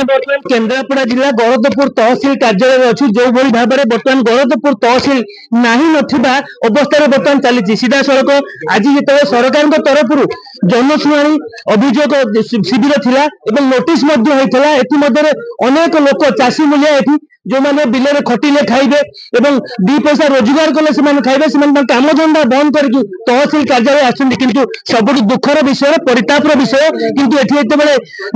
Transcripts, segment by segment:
बर्तमान केन्द्रापड़ा जिला गणतपुर तहसिल कार्यालय अच्छी जो भाव में बर्तमान गणतपुर तहसिल नहीं नथिबा अवस्था बर्तमान चली सीधा सड़क आज जो सरकार तरफ जनशुणी अभियोग शिविर थिला एवं नोटिस अनेक लोक चाषी मूलिया जो मैंने बिल में खटिले खाइबे एवं दी पैसा रोजगार कले खाइबे काम धंदा बंद करके तहसिल कार्यालय आसुँच किंतु सब दुखर विषय परितापर विषय किंतु एते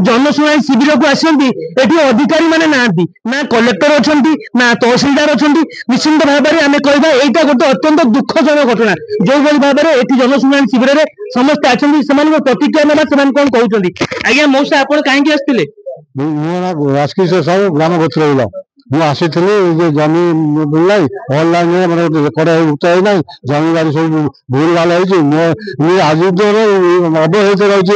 जनशुणी शिविर को आसती अधिकारी माने ना कलेक्टर अच्छा ना तहसिलदार अच्छा निश्चिंत भाव में आम कहवा यहाँ गोटे अत्यंत दुखजनक घटना जो भाव में ये जनशुणी शिविर में समस्त आसती प्रतिक्रिया ना कौन कहते आज्ञा मौसा आप कहीं आसते राजकिशोर साहू ग्राम गोत्र ମୁଁ ଆସିଥିଲି ଯେ ଜମି ବୁଲାଇ ଅନଲାଇନରେ ମାନେ ରେକର୍ଡ ଉଠାଇ ନାହିଁ ଜମି ବାଡ଼ି ସବୁ ଭୁଲ ଭାଲ ହେଇଛି ମୁଁ ଆଜି ଅବହେଳିତ ରହିଛି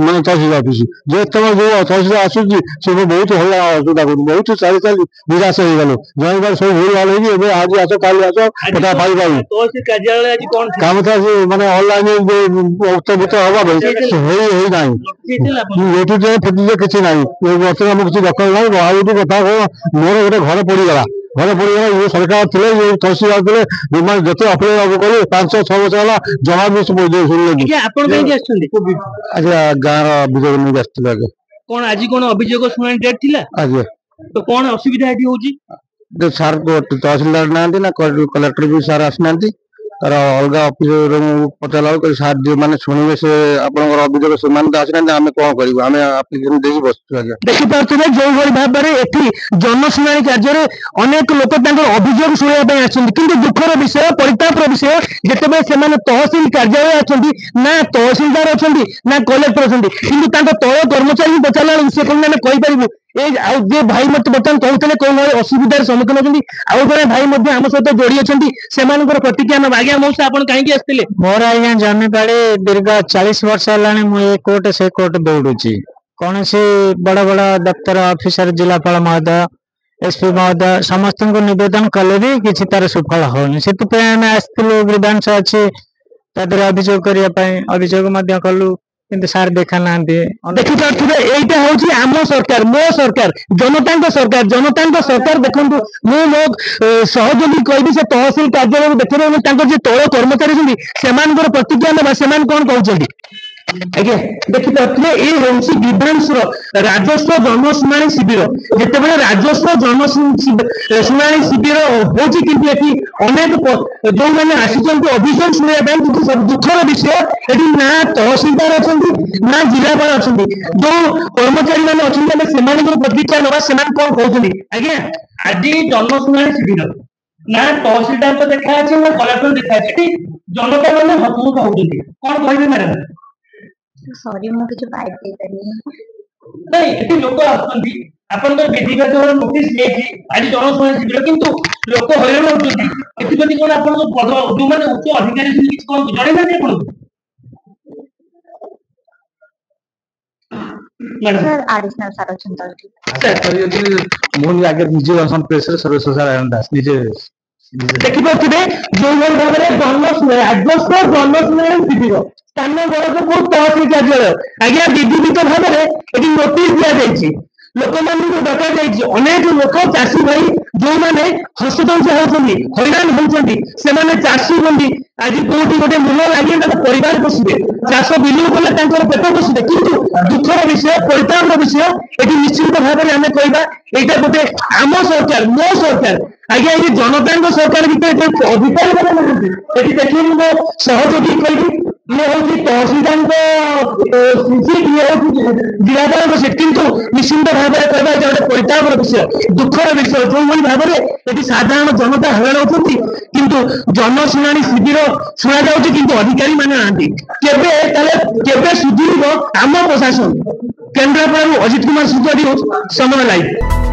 ମାନେ ତହସିଲ ଅଫିସ ଯେତେବେଳେ ଯୋଉ ତହସିଲ ଆସୁଛି ସେ ବହୁତ ହଇରାଣ ଅସୁବିଧା କରୁଛି ବହୁତ ଚାଲି ଚାଲି ନିରାଶ ହେଇଗଲୁ ଜମି ବାଡ଼ି ସବୁ ଭୁଲ ଭାଲ ହେଇଛି ଏବେ ଆଜି ଆସ କାଲି ଆସ ଏଟା ପାଇପାରୁନି କାମ ତ ମାନେ ଅନଲାଇନ ଉତ୍ତରଭୁତ ହବା ପାଇଁ ହେଇନାହିଁ ଏଠି ଫିଟିଲେ କିଛି ନାହିଁ ବର୍ତ୍ତମାନ ମୁଁ କିଛି ଦଖଲ ନାହିଁ ଆଉ ଗୋଟେ କଥା ମୋର ଗୋଟେ घर पड़गला ये सरकार थे ये तहसीलदार थे जिते अप्लाई कले 5-6 वर्ष है जमा भी गाँव अभियोग नहीं आसते कौन आज कौन अभियोग शुणानी डेट थिला आज तो कौन असुविधा सार तहसीलदार ना कलेक्टर भी सार आसना तार अलग ऑफिस पचारा सार जो मैंने शुणे से आपंकर अभियोग से आसना आम कौन करूँ आम आप्लिकेसन दे बस देखिपे जो भाव में जनशुणी कार्य अनेक लोक अभियोग शुणा कि दुखर विषय परितापर विषय जिते से तहसिल कार्यालय अच्छा ना तहसिलदार अच्छा ना कलेक्टर अच्छा कि तल कर्मचारी पचारा से कहीं कहीपर जे भाई मत बर्तमान कहते कौन असुविधार सम्मुखीन होती आउ जड़े भाई आम सहित जोड़ी अच्छा से प्रतिक्रिया ना आज्ञा मौसा आप कहीं आसते मोर आज्ञा जमी बाड़ी दीर्घ 40 वर्ष है मुझे कोर्ट से कोर्ट दौड़ुची कौन सी बड़ बड़ दफ्तर ऑफिसर जिलापाल महोदय एसपी महोदय समस्त को निवेदन कले भी किसी तार सुफल होनी से आसलु ग्रीवांश अच्छी अभियोग करने अभियोग कलु किंतु सार देखा ना देखिपे यहीटा हूँ आम सरकार मो सरकार जनता सरकार देखो मो सहयोगी कहबी से तहसिल कार्यालय देखिए जो तल कर्मचारी से प्रतिक्रिया ना कौन कहते आज्ञा देखिपे ये हूँ विधानस राजस्व जनशुणी शिविर जिते राजस्व जनशुणी शिविर होती अनेक जो मैंने आसी अभियोग शुणा दुखर विषय ये ना तहसिलदार अच्छा ना जिलापाल अच्छा जो कर्मचारी मैंने अच्छा प्रतिक्रिया ना कौन कहते आज्ञा आज जनशुणी शिविर ना तहसिलदार तो देखा ना कलेक्टर देखा जनता मैंने हतमुख होती कौन कहे मैडम सॉरी मु किछ बाइट दे तनी नहीं एटी लोक आछंती आपन तो विधिगत नोटिस लेछि आज जनशुणी शिविर किंतु लोक हैरान होछंती एति प्रति कोन आपन पद जो माने उच्च अधिकारी से किछ कोन जणे ना आपन मैडम सर एडिशनल सर अछंता सर यदि मोन आगे निजे असन pressure service sir Ayan Das निजे देखिपे जो भाव में जनशुणी राजस्व जनशुणी शिविर स्थानीय गणतपुर तहसिल कार्यालय आज्ञा विधिवित भाव में नोटिस दि लोक मान डक अनेक लोक चाषी भाई जो मैंने हस्तदंश होती हैरान होती से चाषी बंदी आज कौटी गोटे मूल लगे परिवार पोषे चाष बिलू कले पेट पोषे किंतु दुखर विषय परितापर विषय ये निश्चित भाव में आम कहवा यहाँ गोटे आम सरकार मो सरकार आज्ञा ये जनता सरकार भर अधिकारी मैंने देखिए मो सहयोगी कही ये हूँ तहसिलदार जिलापाल सीट किंतु निश्चिंत भाव में कहवा गोटे परितापर विषय दुखर विषय जो भाव में ये साधारण जनता हैरान होती किंतु जनशुणी शिविर शुणा जाऊँगी किंतु अधिकारी माने केबे सुधीर आम प्रशासन केन्द्रापड़ा अजित कुमार सुधारी समय लाइव।